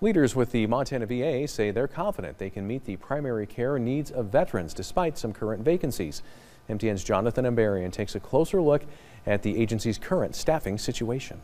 Leaders with the Montana VA say they're confident they can meet the primary care needs of veterans despite some current vacancies. MTN's Jonathan Ambarian takes a closer look at the agency's current staffing situation.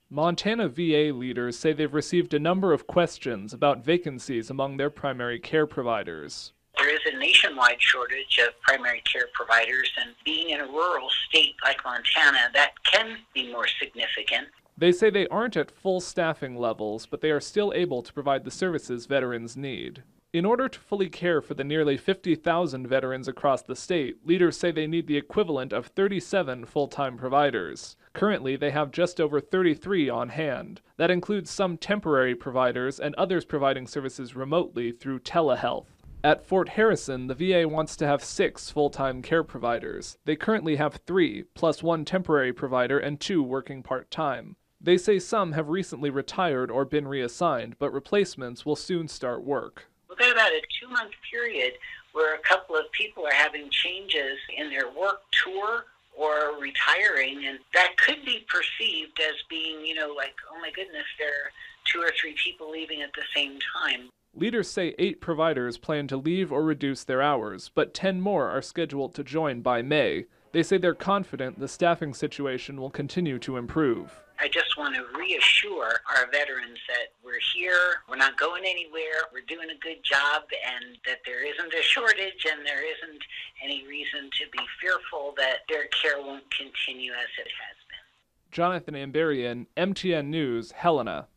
Montana VA leaders say they've received a number of questions about vacancies among their primary care providers. There is a nationwide shortage of primary care providers, and being in a rural state like Montana, that can be more significant. They say they aren't at full staffing levels, but they are still able to provide the services veterans need. In order to fully care for the nearly 50,000 veterans across the state, leaders say they need the equivalent of 37 full-time providers. Currently, they have just over 33 on hand. That includes some temporary providers and others providing services remotely through telehealth. At Fort Harrison, the VA wants to have 6 full-time care providers. They currently have 3, plus 1 temporary provider and 2 working part-time. They say some have recently retired or been reassigned, but replacements will soon start work. We've got about a 2-month period where a couple of people are having changes in their work tour or retiring, and that could be perceived as being, like, oh my goodness, there are 2 or 3 people leaving at the same time. Leaders say 8 providers plan to leave or reduce their hours, but 10 more are scheduled to join by May. They say they're confident the staffing situation will continue to improve. I just want to reassure our veterans that we're here, we're not going anywhere, we're doing a good job, and that there isn't a shortage and there isn't any reason to be fearful that their care won't continue as it has been. Jonathan Ambarian, MTN News, Helena.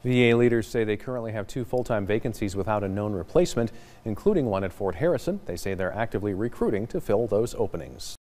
VA leaders say they currently have 2 full-time vacancies without a known replacement, including one at Fort Harrison. They say they're actively recruiting to fill those openings.